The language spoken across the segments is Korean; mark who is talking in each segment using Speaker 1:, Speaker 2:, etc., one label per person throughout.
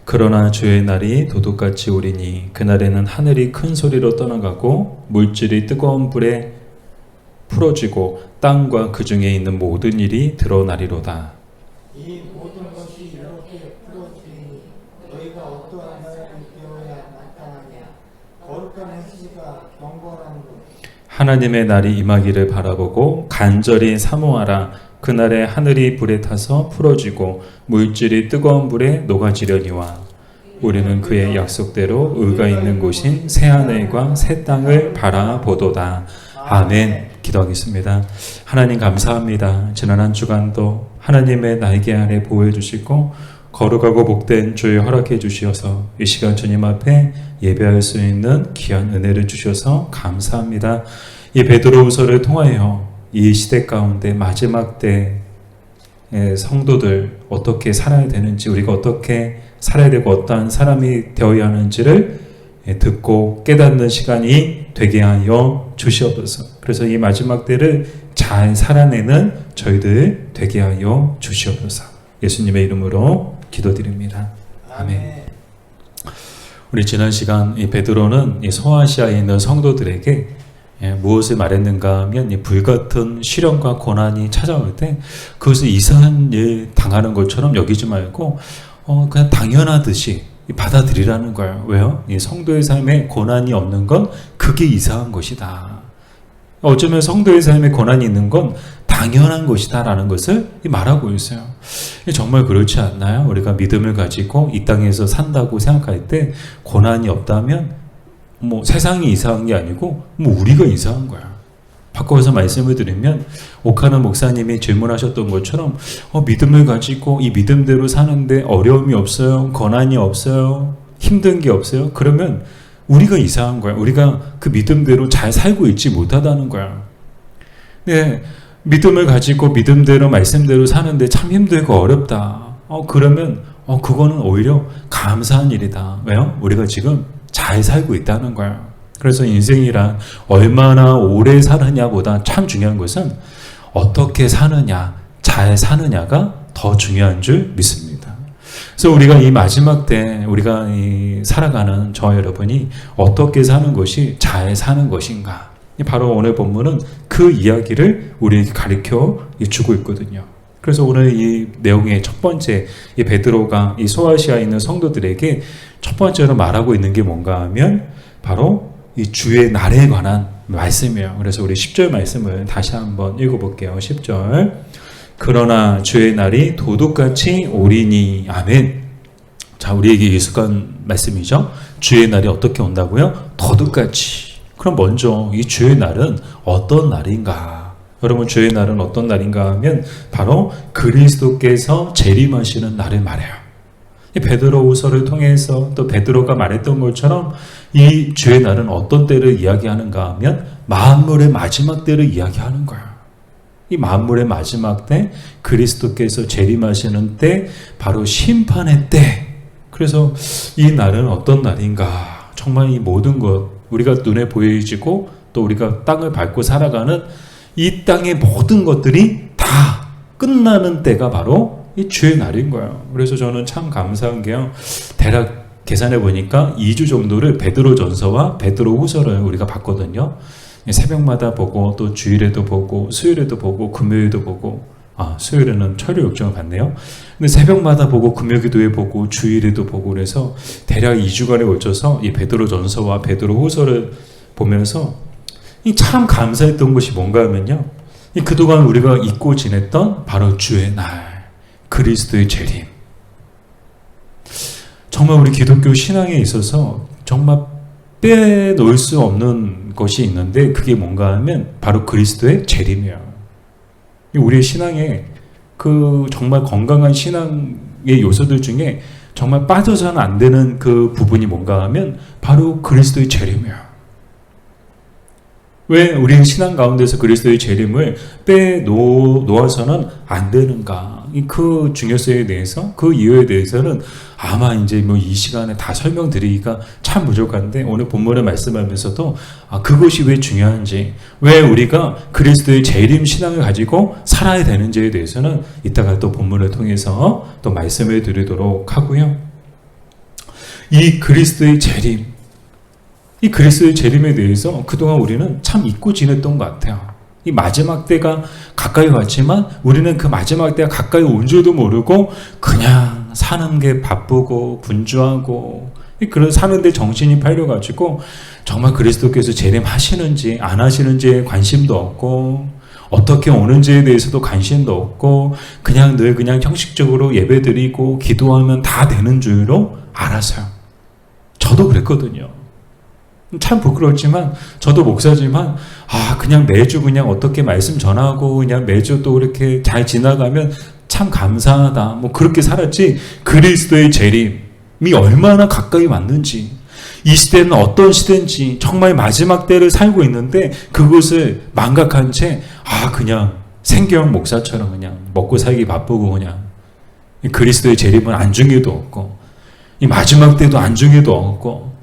Speaker 1: 그러나 주의 날이 도둑같이 오리니 그날에는 하늘이 큰 소리로 떠나가고 물질이 뜨거운 불에 풀어지고 땅과 그 중에 있는 모든 일이 드러나리로다.
Speaker 2: 이 모든 것이 이렇게 풀어지니 너희가 어떠한 사람이 되어야 마땅하냐. 거룩한 행실과 경건한 것.
Speaker 1: 하나님의 날이 임하기를 바라보고 간절히 사모하라. 그날에 하늘이 불에 타서 풀어지고 물질이 뜨거운 불에 녹아지려니와 우리는 그의 약속대로 의가 있는 곳인 새하늘과 새 땅을 바라보도다. 아멘. 기도하겠습니다. 하나님 감사합니다. 지난 한 주간도 하나님의 날개 아래 보호해 주시고 거룩하고 복된 주의 허락해 주시어서 이 시간 주님 앞에 예배할 수 있는 귀한 은혜를 주셔서 감사합니다. 이 베드로후서를 통하여 이 시대 가운데 마지막 때 성도들 어떻게 살아야 되는지, 우리가 어떻게 살아야 되고 어떠한 사람이 되어야 하는지를 듣고 깨닫는 시간이 되게 하여 주시옵소서. 그래서 이 마지막 때를 잘 살아내는 저희들 되게 하여 주시옵소서. 예수님의 이름으로 기도드립니다. 아멘. 우리 지난 시간 이 베드로는 이 소아시아에 있는 성도들에게 무엇을 말했는가 하면 이 불같은 시련과 고난이 찾아올 때 그것을 이상한 일 당하는 것처럼 여기지 말고 그냥 당연하듯이 받아들이라는 거예요. 왜요? 이 성도의 삶에 고난이 없는 건 그게 이상한 것이다. 어쩌면 성도의 삶에 고난이 있는 건 당연한 것이다 라는 것을 말하고 있어요. 정말 그렇지 않나요? 우리가 믿음을 가지고 이 땅에서 산다고 생각할 때 고난이 없다면 세상이 이상한 게 아니고 우리가 이상한 거야. 바꿔서 말씀을 드리면 오카노 목사님이 질문하셨던 것처럼 믿음을 가지고 이 믿음대로 사는데 어려움이 없어요, 고난이 없어요, 힘든 게 없어요. 그러면 우리가 이상한 거야. 우리가 그 믿음대로 잘 살고 있지 못하다는 거야. 네, 믿음을 가지고 믿음대로 말씀대로 사는데 참 힘들고 어렵다. 그러면 그거는 오히려 감사한 일이다. 왜요? 우리가 지금 잘 살고 있다는 거야. 그래서 인생이란 얼마나 오래 사느냐보다 참 중요한 것은 어떻게 사느냐, 잘 사느냐가 더 중요한 줄 믿습니다. 그래서 우리가 이 마지막 때 우리가 살아가는 저와 여러분이 어떻게 사는 것이 잘 사는 것인가, 바로 오늘 본문은 그 이야기를 우리에게 가르쳐 주고 있거든요. 그래서 오늘 이 내용의 첫 번째, 이 베드로가 이 소아시아에 있는 성도들에게 첫 번째로 말하고 있는 게 뭔가 하면 바로 이 주의 날에 관한 말씀이에요. 그래서 우리 10절 말씀을 다시 한번 읽어볼게요. 10절. 그러나 주의 날이 도둑같이 오리니. 아멘. 자, 우리에게 익숙한 말씀이죠. 주의 날이 어떻게 온다고요? 도둑같이. 그럼 먼저 이 주의 날은 어떤 날인가? 여러분, 주의 날은 어떤 날인가 하면 바로 그리스도께서 재림하시는 날을 말해요. 이 베드로후서를 통해서 또 베드로가 말했던 것처럼 이 주의 날은 어떤 때를 이야기하는가 하면 만물의 마지막 때를 이야기하는 거야. 이 만물의 마지막 때, 그리스도께서 재림하시는 때, 바로 심판의 때. 그래서 이 날은 어떤 날인가? 정말 이 모든 것, 우리가 눈에 보여지고 또 우리가 땅을 밟고 살아가는 이 땅의 모든 것들이 다 끝나는 때가 바로 이 주의 날인 거예요. 그래서 저는 참 감사한 게요. 대략 계산해 보니까 2주 정도를 베드로전서와 베드로후서를 우리가 봤거든요. 새벽마다 보고 또 주일에도 보고 수요일에도 보고 금요일도 보고, 수요일에는 철요 역정을 봤네요. 근데 새벽마다 보고 금요기도에 보고 주일에도 보고, 그래서 대략 2주간에 걸쳐서 이 베드로전서와 베드로후서를 보면서 참 감사했던 것이 뭔가 하면요. 그동안 우리가 잊고 지냈던 바로 주의 날, 그리스도의 재림. 정말 우리 기독교 신앙에 있어서 정말 빼놓을 수 없는 것이 있는데 그게 뭔가 하면 바로 그리스도의 재림이에요. 우리의 신앙에 그 정말 건강한 신앙의 요소들 중에 정말 빠져서는 안 되는 그 부분이 뭔가 하면 바로 그리스도의 재림이에요. 왜 우리의 신앙 가운데서 그리스도의 재림을 빼놓아서는 안 되는가? 그 중요성에 대해서, 그 이유에 대해서는 아마 이제 이 시간에 다 설명드리기가 참 부족한데, 오늘 본문을 말씀하면서도 그것이 왜 중요한지, 왜 우리가 그리스도의 재림 신앙을 가지고 살아야 되는지에 대해서는 이따가 또 본문을 통해서 또 말씀을 드리도록 하고요. 이 그리스도의 재림, 이 그리스도의 재림에 대해서 그동안 우리는 참 잊고 지냈던 것 같아요. 이 마지막 때가 가까이 왔지만 우리는 그 마지막 때가 가까이 온 줄도 모르고 그냥 사는 게 바쁘고 분주하고 그런 사는데 정신이 팔려가지고 정말 그리스도께서 재림하시는지 안 하시는지에 관심도 없고 어떻게 오는지에 대해서도 관심도 없고 그냥 늘 그냥 형식적으로 예배드리고 기도하면 다 되는 줄로 알아서요. 저도 그랬거든요. 참 부끄럽지만 저도 목사지만 그냥 매주 그냥 어떻게 말씀 전하고 그냥 매주 또 이렇게 잘 지나가면 참 감사하다 뭐 그렇게 살았지 그리스도의 재림이 얼마나 가까이 왔는지 이 시대는 어떤 시대인지 정말 마지막 때를 살고 있는데 그것을 망각한 채 그냥 생계형 목사처럼 그냥 먹고 살기 바쁘고 그냥 그리스도의 재림은 안중에도 없고 이 마지막 때도 안중에도 없고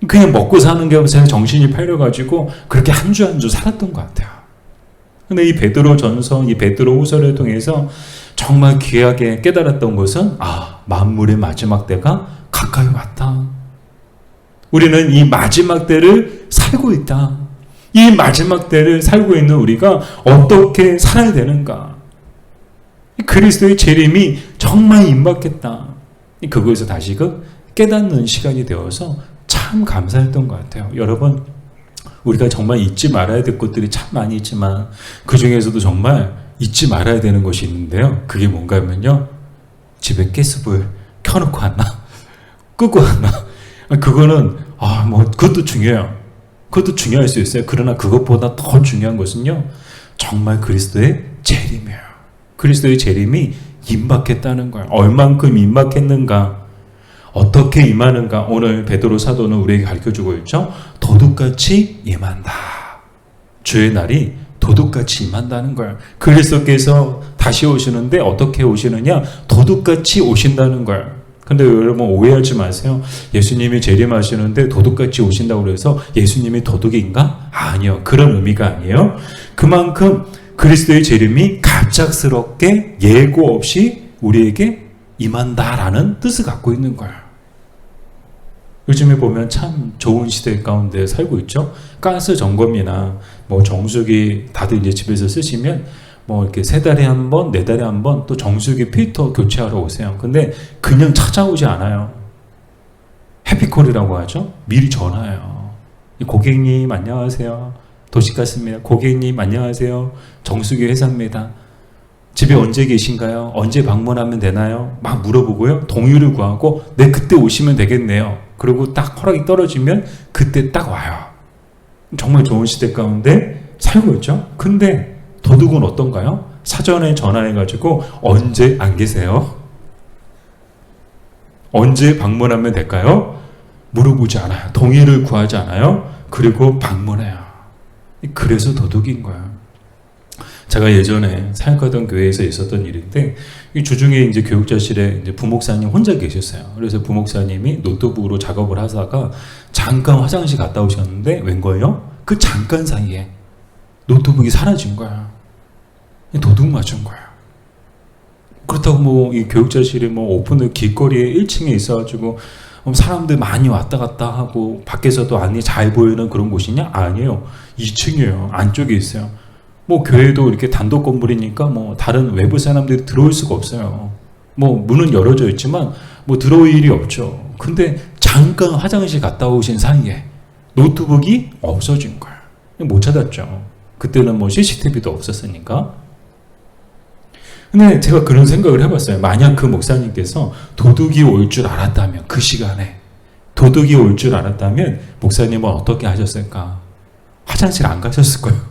Speaker 1: 그냥 먹고 사는 게 없어서 정신이 팔려가지고 그렇게 한 주 한 주 살았던 것 같아요. 근데 이 베드로 전서, 이 베드로 후서를 통해서 정말 귀하게 깨달았던 것은 만물의 마지막 때가 가까이 왔다. 우리는 이 마지막 때를 살고 있다. 이 마지막 때를 살고 있는 우리가 어떻게 살아야 되는가? 그리스도의 재림이 정말 임박했다. 그거에서 다시금 깨닫는 시간이 되어서 참 감사했던 것 같아요. 여러분, 우리가 정말 잊지 말아야 될 것들이 참 많이 있지만 그 중에서도 정말 잊지 말아야 되는 것이 있는데요. 그게 뭔가 하면요. 집에 가스불 켜놓고 왔나? 끄고 왔나? 그거는 그것도 중요해요. 그것도 중요할 수 있어요. 그러나 그것보다 더 중요한 것은요. 정말 그리스도의 재림이에요. 그리스도의 재림이 임박했다는 거예요. 얼만큼 임박했는가? 어떻게 임하는가? 오늘 베드로 사도는 우리에게 가르쳐주고 있죠. 도둑같이 임한다. 주의 날이 도둑같이 임한다는 거예요. 그리스도께서 다시 오시는데 어떻게 오시느냐? 도둑같이 오신다는 거예요. 근데 여러분 오해하지 마세요. 예수님이 재림하시는데 도둑같이 오신다고 그래서 예수님이 도둑인가? 아니요. 그런 의미가 아니에요. 그만큼 그리스도의 재림이 갑작스럽게 예고 없이 우리에게 임한다라는 뜻을 갖고 있는 거예요. 요즘에 보면 참 좋은 시대 가운데 살고 있죠. 가스 점검이나 뭐 정수기 다들 이제 집에서 쓰시면 뭐 이렇게 3달에 한 번, 4달에 한 번 또 정수기 필터 교체하러 오세요. 근데 그냥 찾아오지 않아요. 해피콜이라고 하죠. 미리 전화해요. 고객님 안녕하세요. 도시가스입니다. 고객님 안녕하세요. 정수기 회사입니다. 집에 언제 계신가요? 언제 방문하면 되나요? 막 물어보고요. 동의를 구하고 네 그때 오시면 되겠네요. 그리고 딱 허락이 떨어지면 그때 딱 와요. 정말 좋은 시대 가운데 살고 있죠. 근데 도둑은 어떤가요? 사전에 전화해가지고 언제 안 계세요? 언제 방문하면 될까요? 물어보지 않아요. 동의를 구하지 않아요. 그리고 방문해요. 그래서 도둑인 거예요. 제가 예전에 사역하던 교회에서 있었던 일인데 이 주중에 이제 교육자실에 이제 부목사님 혼자 계셨어요. 그래서 부목사님이 노트북으로 작업을 하다가 잠깐 화장실 갔다 오셨는데 웬걸요? 그 잠깐 사이에 노트북이 사라진 거야. 도둑 맞은 거야. 그렇다고 뭐 이 교육자실이 뭐 오픈을 길거리에 1층에 있어가지고 사람들 많이 왔다 갔다 하고 밖에서도 안이 잘 보이는 그런 곳이냐? 아니에요. 2층이에요. 안쪽에 있어요. 뭐 교회도 이렇게 단독 건물이니까 뭐 다른 외부 사람들이 들어올 수가 없어요. 뭐 문은 열어져 있지만 뭐 들어올 일이 없죠. 근데 잠깐 화장실 갔다 오신 사이에 노트북이 없어진 거예요. 못 찾았죠. 그때는 뭐 CCTV도 없었으니까. 근데 제가 그런 생각을 해봤어요. 만약 그 목사님께서 도둑이 올 줄 알았다면, 그 시간에 도둑이 올 줄 알았다면 목사님은 어떻게 하셨을까? 화장실 안 가셨을 거예요.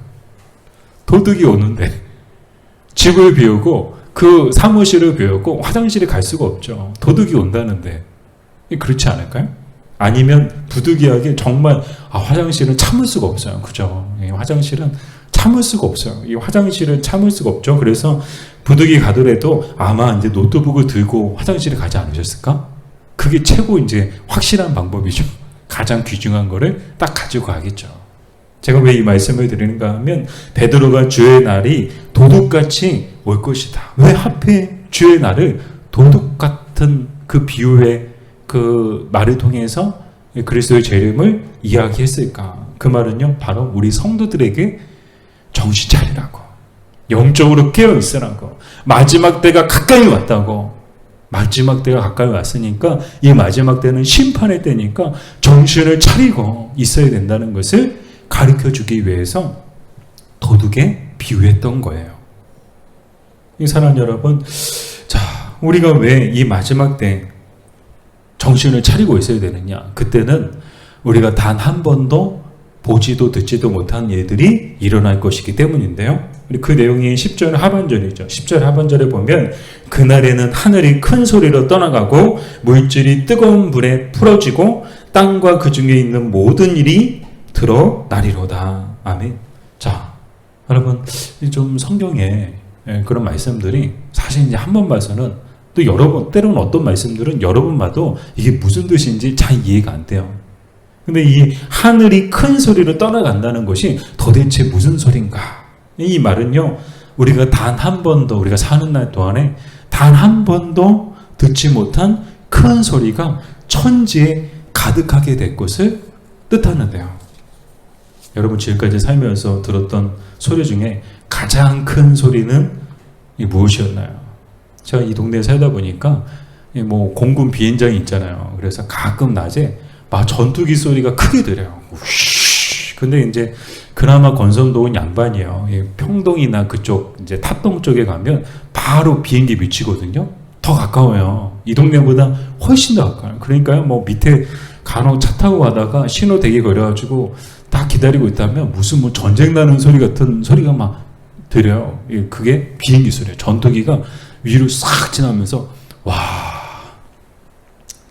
Speaker 1: 도둑이 오는데 집을 비우고 그 사무실을 비우고 화장실에 갈 수가 없죠. 도둑이 온다는데. 그렇지 않을까요? 아니면 부득이하게 정말 화장실은 참을 수가 없어요. 그죠? 화장실은 참을 수가 없어요. 이 화장실은 참을 수가 없죠. 그래서 부득이 가더라도 아마 이제 노트북을 들고 화장실에 가지 않으셨을까? 그게 최고 이제 확실한 방법이죠. 가장 귀중한 거를 딱 가지고 가겠죠. 제가 왜 이 말씀을 드리는가 하면 베드로가 주의 날이 도둑같이 올 것이다. 왜 하필 주의 날을 도둑 같은 그 비유에 그 말을 통해서 그리스도의 재림을 이야기했을까? 그 말은요, 바로 우리 성도들에게 정신 차리라고, 영적으로 깨어 있으라고, 마지막 때가 가까이 왔다고. 마지막 때가 가까이 왔으니까 이 마지막 때는 심판의 때니까 정신을 차리고 있어야 된다는 것을 가르쳐 주기 위해서 도둑에 비유했던 거예요. 이 사랑 여러분, 자, 우리가 왜 이 마지막 때 정신을 차리고 있어야 되느냐? 그때는 우리가 단 한 번도 보지도 듣지도 못한 일들이 일어날 것이기 때문인데요. 그 내용이 10절 하반절이죠. 10절 하반절에 보면 그날에는 하늘이 큰 소리로 떠나가고 물질이 뜨거운 불에 풀어지고 땅과 그 중에 있는 모든 일이 드러나리로다. 아멘. 자, 여러분, 좀 성경에 그런 말씀들이 사실 이제 한 번 봐서는 또 여러 번, 때로는 어떤 말씀들은 여러 번 봐도 이게 무슨 뜻인지 잘 이해가 안 돼요. 근데 이 하늘이 큰 소리로 떠나간다는 것이 도대체 무슨 소린가? 이 말은요, 우리가 단 한 번도, 우리가 사는 날 동안에 단 한 번도 듣지 못한 큰 소리가 천지에 가득하게 될 것을 뜻하는데요. 여러분, 지금까지 살면서 들었던 소리 중에 가장 큰 소리는 무엇이었나요? 제가 이 동네에 살다 보니까 뭐 공군 비행장이 있잖아요. 그래서 가끔 낮에 막 전투기 소리가 크게 들려요. 근데 이제 그나마 건선도 온 양반이에요. 평동이나 그쪽 이제 탑동 쪽에 가면 바로 비행기 위치거든요. 더 가까워요. 이 동네보다 훨씬 더 가까워요. 그러니까요, 뭐 밑에 간혹 차 타고 가다가 신호 대기 걸려가지고 딱 기다리고 있다면 무슨 뭐 전쟁 나는 소리 같은 소리가 막 들려요. 그게 비행기 소리예요. 전투기가 위로 싹 지나면서 와,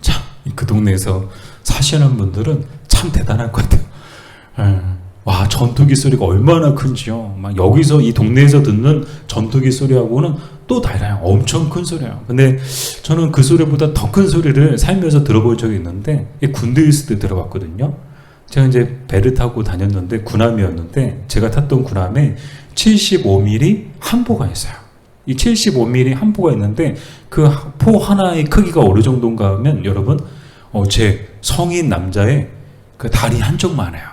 Speaker 1: 참 그 동네에서 사시는 분들은 참 대단할 것 같아요. 와, 전투기 소리가 얼마나 큰지요. 막 여기서 이 동네에서 듣는 전투기 소리하고는 또 달라요. 엄청 큰 소리예요. 근데 저는 그 소리보다 더 큰 소리를 살면서 들어볼 적이 있는데 군대에 있을 때 들어봤거든요. 제가 이제 배를 타고 다녔는데 군함이었는데 제가 탔던 군함에 75mm 함포가 있어요. 이 75mm 함포가 있는데 그 포 하나의 크기가 어느 정도인가 하면 여러분, 제 성인 남자의 그 다리 한쪽만 해요.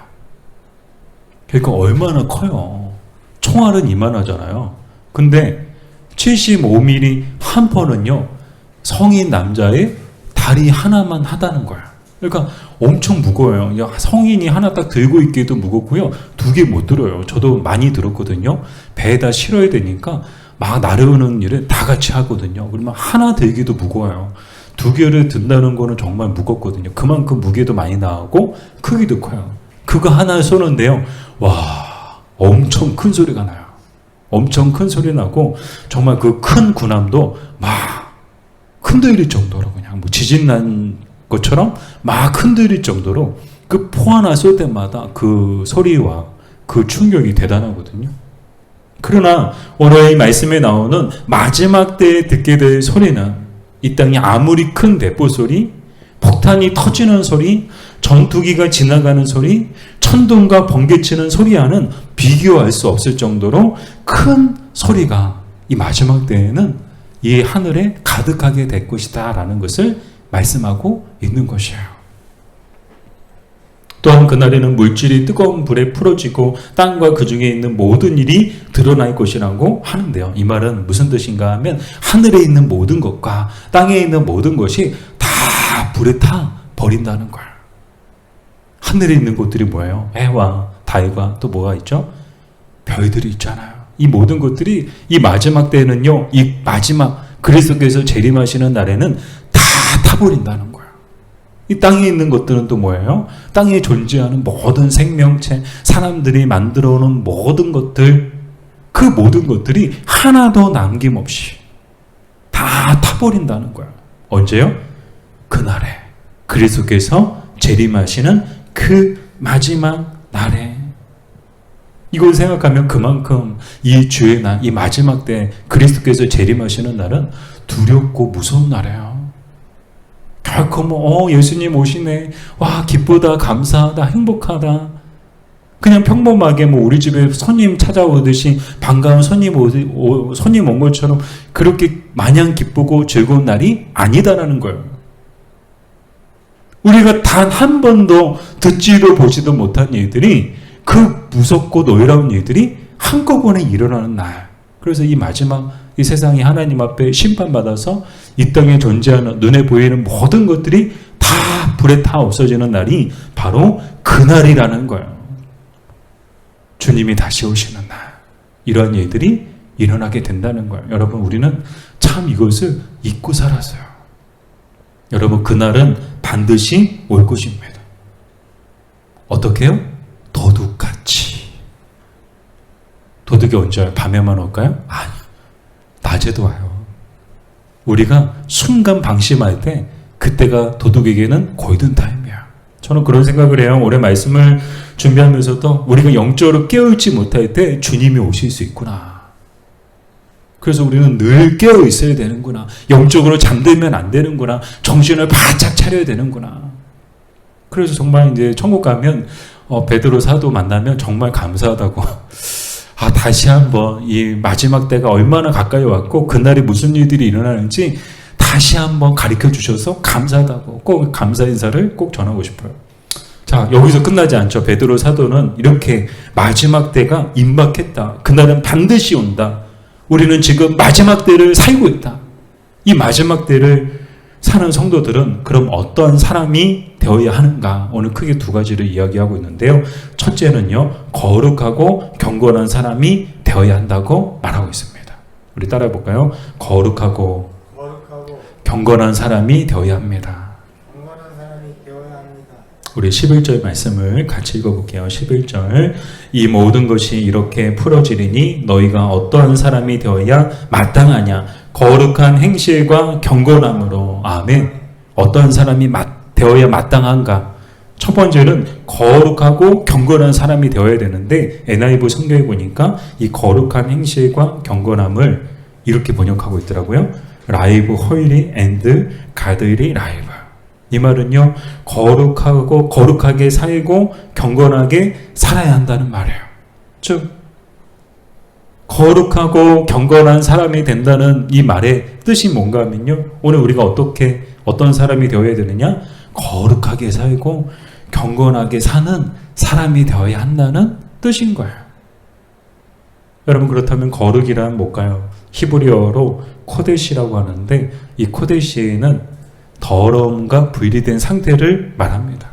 Speaker 1: 그러니까 얼마나 커요. 총알은 이만하잖아요. 근데 75mm 함포는요, 성인 남자의 다리 하나만 하다는 거예요. 그러니까 엄청 무거워요. 성인이 하나 딱 들고 있기도 무겁고요. 두 개 못 들어요. 저도 많이 들었거든요. 배에다 실어야 되니까 막 나르는 일을 다 같이 하거든요. 그러면 하나 들기도 무거워요. 두 개를 든다는 거는 정말 무겁거든요. 그만큼 무게도 많이 나가고 크기도 커요. 그거 하나를 쏘는데요, 와, 엄청 큰 소리가 나요. 엄청 큰 소리 나고 정말 그 큰 군함도 막 흔들릴 정도로, 그냥 뭐 지진 난 것처럼 막 흔들릴 정도로 그 포 하나 쏠 때마다 그 소리와 그 충격이 대단하거든요. 그러나 오늘 이 말씀에 나오는 마지막 때에 듣게 될 소리는 이 땅이 아무리 큰 대포 소리, 폭탄이 터지는 소리, 전투기가 지나가는 소리, 천둥과 번개치는 소리와는 비교할 수 없을 정도로 큰 소리가 이 마지막 때에는 이 하늘에 가득하게 될 것이다 라는 것을 말씀하고 있는 것이에요. 또한 그날에는 물질이 뜨거운 불에 풀어지고 땅과 그 중에 있는 모든 일이 드러날 것이라고 하는데요. 이 말은 무슨 뜻인가 하면 하늘에 있는 모든 것과 땅에 있는 모든 것이 다 불에 타 버린다는 거예요. 하늘에 있는 것들이 뭐예요? 해와 달과 또 뭐가 있죠? 별들이 있잖아요. 이 모든 것들이 이 마지막 때는요, 이 마지막 그리스도께서 재림하시는 날에는 다 타버린다는 거예요. 이 땅에 있는 것들은 또 뭐예요? 땅에 존재하는 모든 생명체, 사람들이 만들어 오는 모든 것들, 그 모든 것들이 하나도 남김없이 다 타버린다는 거예요. 언제요? 그날에 그리스도께서 재림하시는 그 마지막 날에. 이걸 생각하면 그만큼 이 주의 날, 이 마지막 때 그리스도께서 재림하시는 날은 두렵고 무서운 날이에요. 결코 뭐 예수님 오시네, 와 기쁘다, 감사하다, 행복하다, 그냥 평범하게 뭐 우리 집에 손님 찾아오듯이 반가운 손님 온 것처럼 그렇게 마냥 기쁘고 즐거운 날이 아니다라는 거예요. 우리가 단 한 번도 듣지도 보지도 못한 일들이, 그 무섭고 노예로운 일들이 한꺼번에 일어나는 날. 그래서 이 마지막 이 세상이 하나님 앞에 심판받아서 이 땅에 존재하는 눈에 보이는 모든 것들이 다 불에 타 없어지는 날이 바로 그날이라는 거예요. 주님이 다시 오시는 날. 이런 일들이 일어나게 된다는 거예요. 여러분, 우리는 참 이것을 잊고 살았어요. 여러분, 그날은 반드시 올 것입니다. 어떻게 해요? 도둑같이. 도둑이 언제 와요? 밤에만 올까요? 아니요. 낮에도 와요. 우리가 순간 방심할 때 그때가 도둑에게는 골든타임이야. 저는 그런 생각을 해요. 올해 말씀을 준비하면서도 우리가 영적으로 깨어있지 못할 때 주님이 오실 수 있구나. 그래서 우리는 늘 깨어 있어야 되는구나. 영적으로 잠들면 안 되는구나. 정신을 바짝 차려야 되는구나. 그래서 정말 이제 천국 가면 베드로 사도 만나면 정말 감사하다고. 다시 한번 이 마지막 때가 얼마나 가까이 왔고 그날이 무슨 일들이 일어나는지 다시 한번 가르쳐 주셔서 감사하다고, 꼭 감사 인사를 꼭 전하고 싶어요. 자, 여기서 끝나지 않죠. 베드로 사도는 이렇게 마지막 때가 임박했다. 그날은 반드시 온다. 우리는 지금 마지막 때를 살고 있다. 이 마지막 때를 사는 성도들은 그럼 어떤 사람이 되어야 하는가? 오늘 크게 두 가지를 이야기하고 있는데요. 첫째는요, 거룩하고 경건한 사람이 되어야 한다고 말하고 있습니다. 우리 따라해 볼까요? 거룩하고 경건한 사람이 되어야 합니다. 우리 11절 말씀을 같이 읽어볼게요. 11절. 이 모든 것이 이렇게 풀어지리니 너희가 어떠한 사람이 되어야 마땅하냐? 거룩한 행실과 경건함으로. 아멘. 어떠한 사람이 되어야 마땅한가? 첫 번째는 거룩하고 경건한 사람이 되어야 되는데, NIV 성경에 보니까 이 거룩한 행실과 경건함을 이렇게 번역하고 있더라고요. 라이브 호일리 앤드 가드리 라이브. 이 말은요, 거룩하게 살고 경건하게 살아야 한다는 말이에요. 즉, 거룩하고 경건한 사람이 된다는 이 말의 뜻이 뭔가 하면요, 오늘 우리가 어떤 사람이 되어야 되느냐? 거룩하게 살고 경건하게 사는 사람이 되어야 한다는 뜻인 거예요. 여러분, 그렇다면 거룩이란 뭘까요? 히브리어로 코데시라고 하는데, 이 코데시는 더러움과 분리된 상태를 말합니다.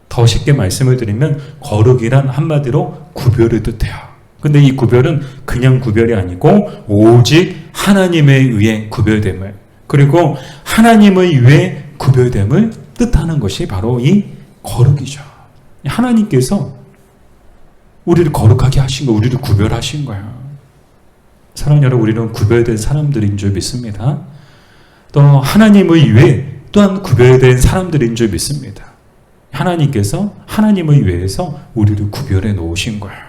Speaker 1: 더 쉽게 말씀을 드리면 거룩이란 한마디로 구별을 뜻해요. 근데 이 구별은 그냥 구별이 아니고 오직 하나님에 의해 구별됨을, 그리고 하나님을 위해 구별됨을 뜻하는 것이 바로 이 거룩이죠. 하나님께서 우리를 거룩하게 하신 거, 우리를 구별하신 거예요. 사랑하는 여러분, 우리는 구별된 사람들인 줄 믿습니다. 또 하나님을 위해 또한 구별된 사람들인 줄 믿습니다. 하나님께서 하나님을 위해서 우리를 구별해 놓으신 거예요.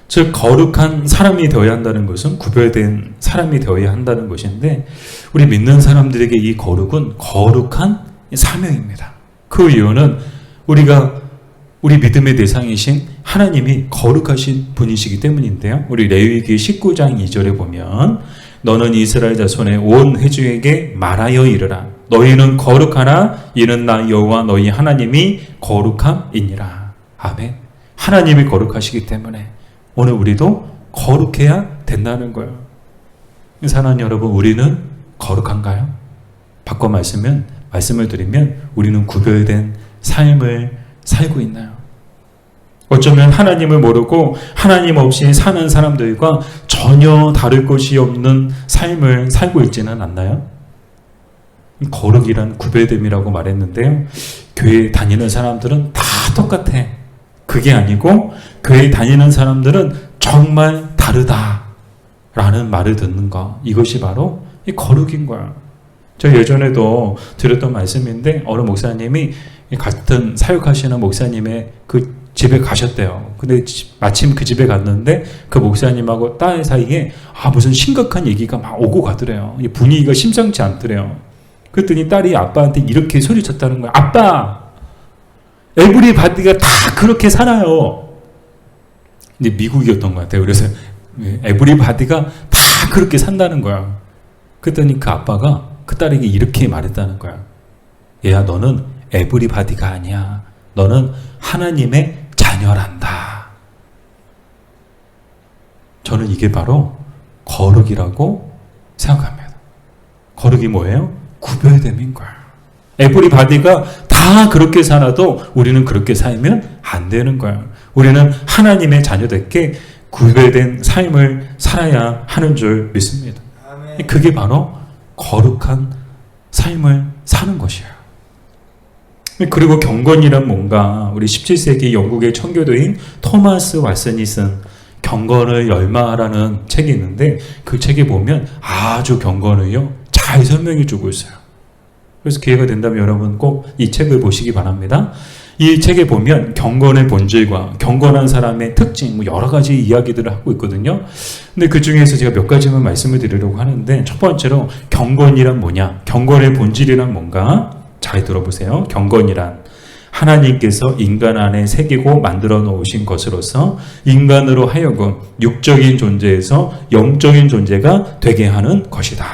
Speaker 1: 즉, 거룩한 사람이 되어야 한다는 것은 구별된 사람이 되어야 한다는 것인데, 우리 믿는 사람들에게 이 거룩은 거룩한 사명입니다. 그 이유는 우리 믿음의 대상이신 하나님이 거룩하신 분이시기 때문인데요. 우리 레위기 19장 2절에 보면, 너는 이스라엘 자손의 온 회중에게 말하여 이르라. 너희는 거룩하라. 이는 나 여호와 너희 하나님이 거룩함이니라. 아멘. 하나님이 거룩하시기 때문에 오늘 우리도 거룩해야 된다는 거예요. 사랑하는 여러분, 우리는 거룩한가요? 바꿔 말씀을 드리면 우리는 구별된 삶을 살고 있나요? 어쩌면 하나님을 모르고 하나님 없이 사는 사람들과 전혀 다를 것이 없는 삶을 살고 있지는 않나요? 거룩이란 구별됨이라고 말했는데요. 교회 다니는 사람들은 다 똑같아. 그게 아니고 교회 다니는 사람들은 정말 다르다라는 말을 듣는 거. 이것이 바로 이 거룩인 거야. 저 예전에도 드렸던 말씀인데, 어느 목사님이 같은 사역하시는 목사님의 그 집에 가셨대요. 근데 마침 그 집에 갔는데 그 목사님하고 딸 사이에 무슨 심각한 얘기가 막 오고 가더래요. 분위기가 심상치 않더래요. 그랬더니 딸이 아빠한테 이렇게 소리쳤다는 거야. 아빠! 에브리바디가 다 그렇게 살아요. 근데 미국이었던 것 같아요. 그래서 에브리바디가 다 그렇게 산다는 거야. 그랬더니 그 아빠가 그 딸에게 이렇게 말했다는 거야. 얘야, 너는 에브리바디가 아니야. 너는 하나님의 자녀란다. 저는 이게 바로 거룩이라고 생각합니다. 거룩이 뭐예요? 구별됨인 거예요. 에브리바디가 다 그렇게 살아도 우리는 그렇게 살면 안 되는 거예요. 우리는 하나님의 자녀답게 구별된 삶을 살아야 하는 줄 믿습니다.
Speaker 2: 아멘.
Speaker 1: 그게 바로 거룩한 삶을 사는 것이에요. 그리고 경건이란 뭔가, 우리 17세기 영국의 청교도인 토마스 왓슨이 쓴 경건을 열마라는 책이 있는데, 그 책에 보면 아주 경건을요 잘 설명해 주고 있어요. 그래서 기회가 된다면 여러분 꼭 이 책을 보시기 바랍니다. 이 책에 보면 경건의 본질과 경건한 사람의 특징, 여러 가지 이야기들을 하고 있거든요. 근데 그 중에서 제가 몇 가지만 말씀을 드리려고 하는데, 첫 번째로 경건이란 뭐냐? 경건의 본질이란 뭔가? 잘 들어보세요. 경건이란 하나님께서 인간 안에 새기고 만들어 놓으신 것으로서 인간으로 하여금 육적인 존재에서 영적인 존재가 되게 하는 것이다.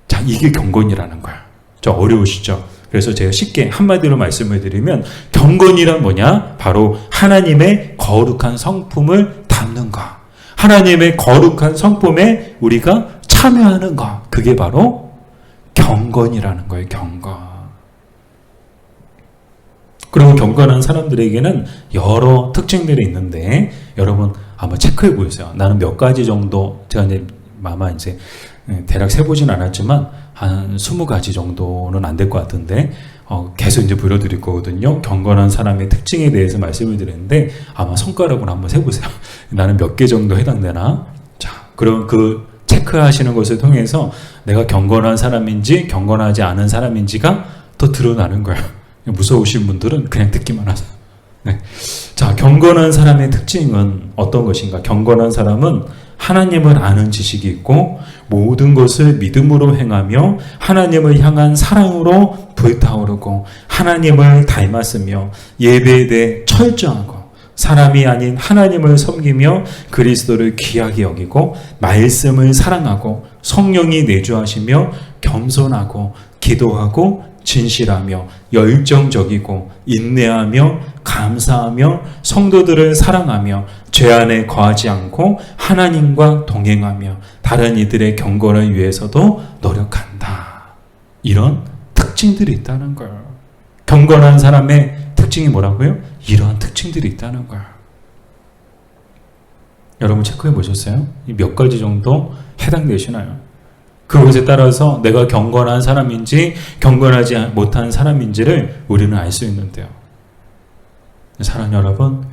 Speaker 1: 자, 이게 경건이라는 거야. 좀 어려우시죠? 그래서 제가 쉽게 한마디로 말씀을 드리면, 경건이란 뭐냐? 바로 하나님의 거룩한 성품을 담는 것. 하나님의 거룩한 성품에 우리가 참여하는 것. 그게 바로 경건이라는 거예요. 경건. 그리고 경건한 사람들에게는 여러 특징들이 있는데, 여러분 한번 체크해 보세요. 나는 몇 가지 정도, 제가 아마 대략 세보진 않았지만 한 20가지 정도는 안 될 것 같은데, 계속 보여드릴 거거든요. 경건한 사람의 특징에 대해서 말씀을 드리는데, 아마 손가락으로 한번 세보세요. 나는 몇 개 정도 해당되나? 자, 그럼 그 체크하시는 것을 통해서 내가 경건한 사람인지 경건하지 않은 사람인지가 더 드러나는 거예요. 무서우신 분들은 그냥 듣기만 하세요. 네. 자, 경건한 사람의 특징은 어떤 것인가? 경건한 사람은 하나님을 아는 지식이 있고 모든 것을 믿음으로 행하며 하나님을 향한 사랑으로 불타오르고 하나님을 닮았으며 예배에 대해 철저하고 사람이 아닌 하나님을 섬기며 그리스도를 귀하게 여기고 말씀을 사랑하고 성령이 내주하시며 겸손하고 기도하고 진실하며 열정적이고 인내하며 감사하며 성도들을 사랑하며 죄 안에 거하지 않고 하나님과 동행하며 다른 이들의 경건을 위해서도 노력한다. 이런 특징들이 있다는 거예요. 경건한 사람의 특징이 뭐라고요? 이러한 특징들이 있다는 거예요. 여러분 체크해 보셨어요? 몇 가지 정도 해당되시나요? 그것에 따라서 내가 경건한 사람인지 경건하지 못한 사람인지를 우리는 알 수 있는데요. 사랑하는 여러분,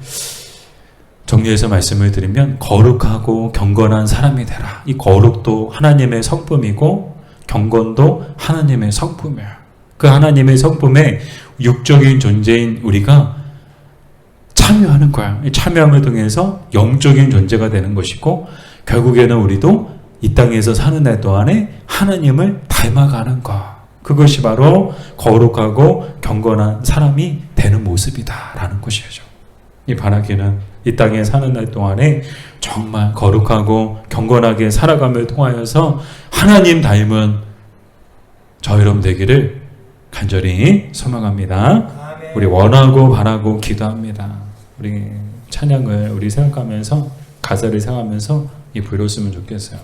Speaker 1: 정리해서 말씀을 드리면 거룩하고 경건한 사람이 되라. 이 거룩도 하나님의 성품이고 경건도 하나님의 성품이에요. 그 하나님의 성품에 육적인 존재인 우리가 참여하는 거야. 참여함을 통해서 영적인 존재가 되는 것이고, 결국에는 우리도 이 땅에서 사는 날 동안에 하나님을 닮아가는 것. 그것이 바로 거룩하고 경건한 사람이 되는 모습이다라는 것이죠. 이 바라기는 이 땅에 사는 날 동안에 정말 거룩하고 경건하게 살아감을 통하여서 하나님 닮은 저 여러분 되기를 간절히 소망합니다. 우리 원하고 바라고 기도합니다. 우리 찬양을 우리 생각하면서, 가사를 생각하면서 이 부르었으면 좋겠어요.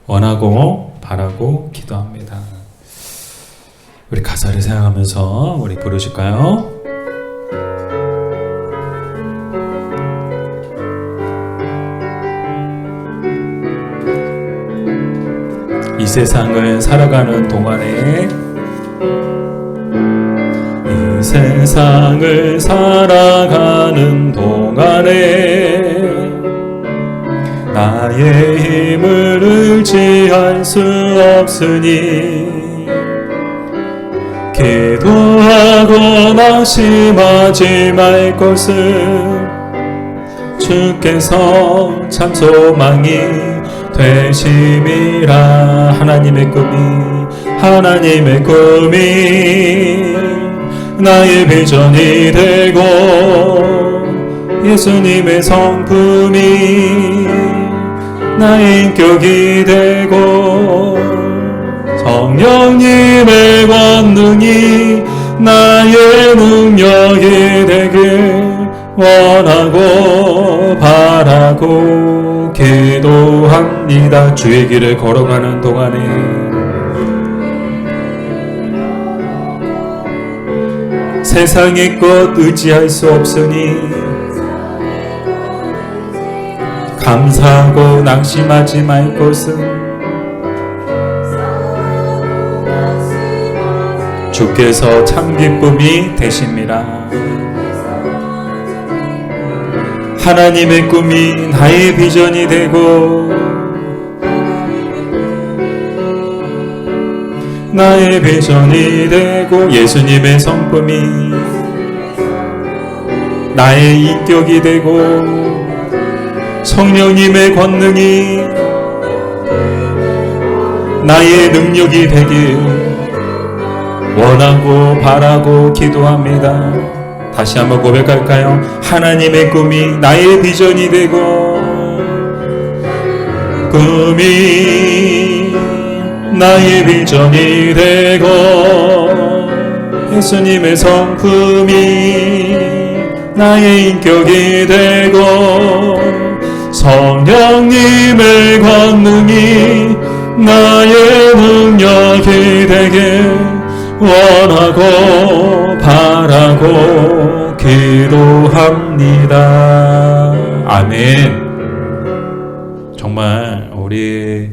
Speaker 1: 원하고 바라고 기도합니다. 우리 가사를 생각하면서 우리 부르실까요? 이 세상을 살아가는 동안에, 이 세상을 살아가는 동안에 나의 힘을 의지할 수 없으니 기도하고 낙심하지 말 것을 주께서 참 소망이 되심이라. 하나님의 꿈이 나의 비전이 되고 예수님의 성품이 나의 인격이 되고 성령님의 권능이 나의 능력이 되길 원하고 바라고 기도합니다. 주의 길을 걸어가는 동안에 세상의 것 의지할 수 없으니 감사하고 낙심하지 말 것은 주께서 참 기쁨이 되심이라. 하나님의 꿈이 나의 비전이 되고 나의 비전이 되고 예수님의 성품이 나의 인격이 되고 성령님의 권능이 나의 능력이 되길 원하고 바라고 기도합니다. 다시 한번 고백할까요? 하나님의 꿈이 나의 비전이 되고 꿈이 나의 비전이 되고 예수님의 성품이 나의 인격이 되고 성령님의 권능이 나의 능력이 되길 원하고 바라고 기도합니다. 아멘. 정말 우리의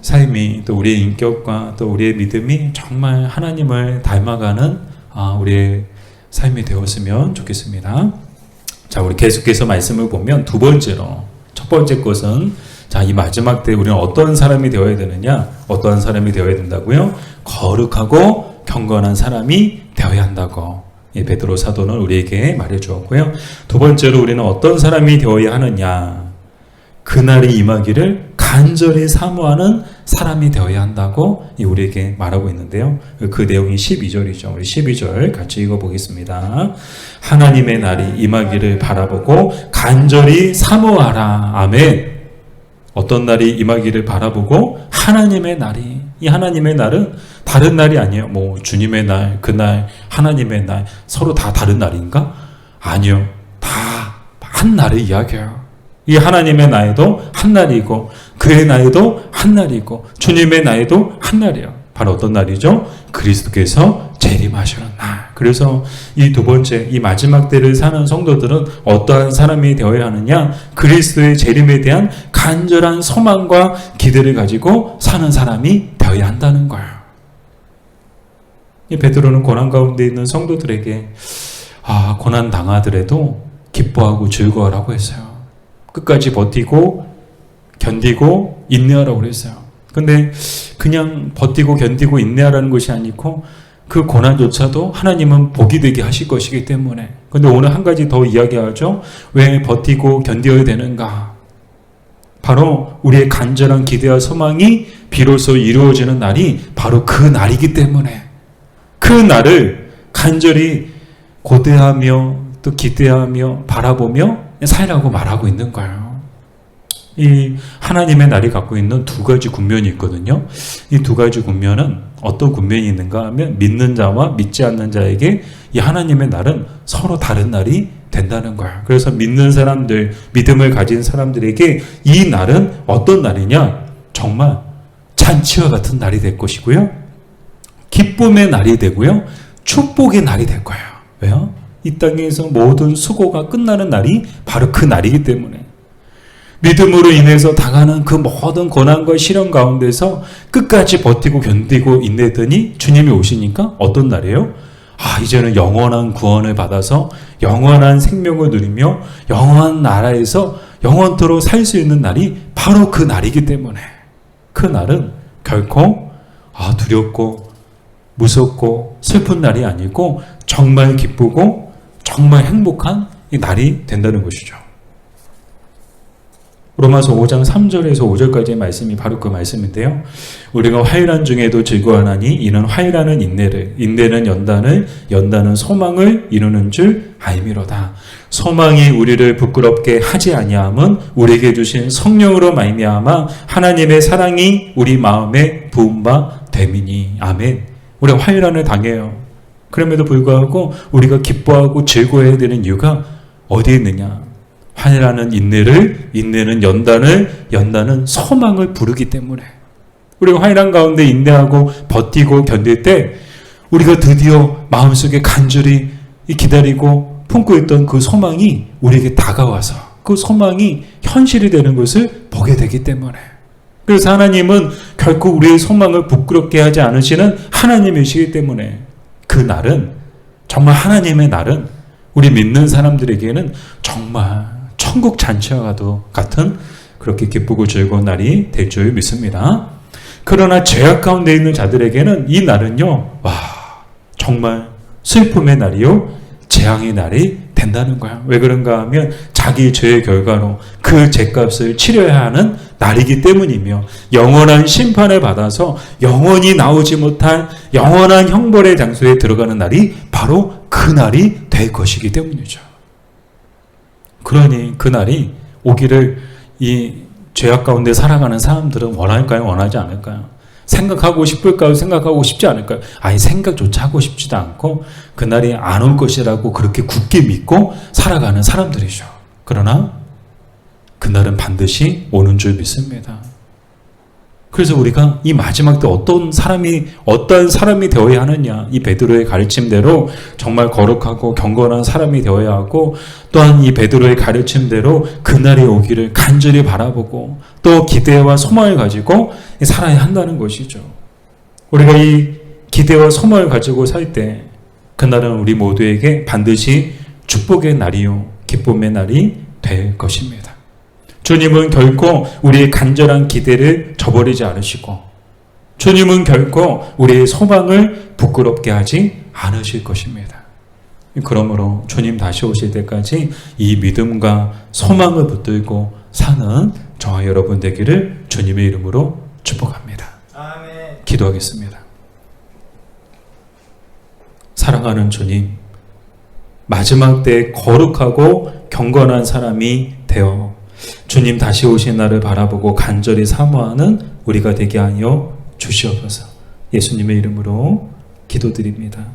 Speaker 1: 삶이 또 우리의 인격과 또 우리의 믿음이 정말 하나님을 닮아가는 우리의 삶이 되었으면 좋겠습니다. 자, 우리 계속해서 말씀을 보면 두 번째로, 첫 번째 것은 자, 이 마지막 때 우리는 어떤 사람이 되어야 되느냐? 어떠한 사람이 되어야 된다고요? 거룩하고 경건한 사람이 되어야 한다고 베드로 사도는 우리에게 말해 주었고요. 두 번째로 우리는 어떤 사람이 되어야 하느냐? 그날이 임하기를 간절히 사모하는 사람이 되어야 한다고 우리에게 말하고 있는데요. 그 내용이 12절이죠. 우리 12절 같이 읽어보겠습니다. 하나님의 날이 임하기를 바라보고 간절히 사모하라. 아멘. 어떤 날이 임하기를 바라보고 하나님의 날이, 이 하나님의 날은 다른 날이 아니에요. 뭐 주님의 날, 그날, 하나님의 날 서로 다 다른 날인가? 아니요. 다 한 날을 이야기해요. 이 하나님의 나이도 한 날이고 그의 나이도 한 날이고 주님의 나이도 한 날이에요. 바로 어떤 날이죠? 그리스도께서 재림하시는 날. 그래서 이 두 번째, 이 마지막 때를 사는 성도들은 어떠한 사람이 되어야 하느냐? 그리스도의 재림에 대한 간절한 소망과 기대를 가지고 사는 사람이 되어야 한다는 거예요. 이 베드로는 고난 가운데 있는 성도들에게 고난 당하더라도 기뻐하고 즐거워하라고 했어요. 끝까지 버티고 견디고 인내하라고 그랬어요. 근데 그냥 버티고 견디고 인내하라는 것이 아니고 그 고난조차도 하나님은 복이 되게 하실 것이기 때문에. 근데 오늘 한 가지 더 이야기하죠. 왜 버티고 견뎌야 되는가? 바로 우리의 간절한 기대와 소망이 비로소 이루어지는 날이 바로 그 날이기 때문에 그 날을 간절히 고대하며 또 기대하며 바라보며 살라고 말하고 있는 거예요. 이 하나님의 날이 갖고 있는 두 가지 군면이 있거든요. 이 두 가지 군면은 어떤 군면이 있는가 하면 믿는 자와 믿지 않는 자에게 이 하나님의 날은 서로 다른 날이 된다는 거예요. 그래서 믿는 사람들, 믿음을 가진 사람들에게 이 날은 어떤 날이냐? 정말 잔치와 같은 날이 될 것이고요. 기쁨의 날이 되고요. 축복의 날이 될 거예요. 왜요? 이 땅에서 모든 수고가 끝나는 날이 바로 그 날이기 때문에 믿음으로 인해서 당하는 그 모든 고난과 시련 가운데서 끝까지 버티고 견디고 인내더니 주님이 오시니까 어떤 날이에요? 이제는 영원한 구원을 받아서 영원한 생명을 누리며 영원한 나라에서 영원토록 살 수 있는 날이 바로 그 날이기 때문에 그 날은 결코 두렵고 무섭고 슬픈 날이 아니고 정말 기쁘고 정말 행복한 이 날이 된다는 것이죠. 로마서 5장 3절에서 5절까지의 말씀이 바로 그 말씀인데요. 우리가 화일한 중에도 즐거워하나니 이는 화일하는 인내를, 인내는 연단을, 연단은 소망을 이루는 줄 알미로다. 소망이 우리를 부끄럽게 하지 아니함은 우리에게 주신 성령으로 말미암아 하나님의 사랑이 우리 마음에 부은 바 되미니. 아멘. 우리가 환란을 당해요. 그럼에도 불구하고 우리가 기뻐하고 즐거워해야 되는 이유가 어디에 있느냐? 환란은 인내를, 인내는 연단을, 연단은 소망을 부르기 때문에. 우리가 환란 가운데 인내하고 버티고 견딜 때 우리가 드디어 마음속에 간절히 기다리고 품고 있던 그 소망이 우리에게 다가와서 그 소망이 현실이 되는 것을 보게 되기 때문에. 그래서 하나님은 결코 우리의 소망을 부끄럽게 하지 않으시는 하나님이시기 때문에 그 날은, 정말 하나님의 날은 우리 믿는 사람들에게는 정말 천국 잔치와 같은 그렇게 기쁘고 즐거운 날이 될 줄 믿습니다. 그러나 죄악 가운데 있는 자들에게는 이 날은요, 와, 정말 슬픔의 날이요, 재앙의 날이 된다는 거야. 왜 그런가 하면 자기 죄의 결과로 그 죄값을 치러야 하는 날이기 때문이며, 영원한 심판을 받아서 영원히 나오지 못한 영원한 형벌의 장소에 들어가는 날이 바로 그 날이 될 것이기 때문이죠. 그러니 그 날이 오기를 이 죄악 가운데 살아가는 사람들은 원할까요? 원하지 않을까요? 생각하고 싶을까요? 생각하고 싶지 않을까요? 아예 생각조차 하고 싶지도 않고 그날이 안 올 것이라고 그렇게 굳게 믿고 살아가는 사람들이죠. 그러나 그날은 반드시 오는 줄 믿습니다. 그래서 우리가 이 마지막 때 어떤 사람이 되어야 하느냐, 이 베드로의 가르침대로 정말 거룩하고 경건한 사람이 되어야 하고, 또한 이 베드로의 가르침대로 그날이 오기를 간절히 바라보고 또 기대와 소망을 가지고 살아야 한다는 것이죠. 우리가 이 기대와 소망을 가지고 살 때 그날은 우리 모두에게 반드시 축복의 날이요, 기쁨의 날이 될 것입니다. 주님은 결코 우리의 간절한 기대를 저버리지 않으시고, 주님은 결코 우리의 소망을 부끄럽게 하지 않으실 것입니다. 그러므로 주님 다시 오실 때까지 이 믿음과 소망을 붙들고 사는 저와 여러분 되기를 주님의 이름으로 축복합니다.
Speaker 2: 아멘.
Speaker 1: 기도하겠습니다. 사랑하는 주님, 마지막 때 거룩하고 경건한 사람이 되어 주님 다시 오신 날을 바라보고 간절히 사모하는 우리가 되게 하여 주시옵소서. 예수님의 이름으로 기도드립니다.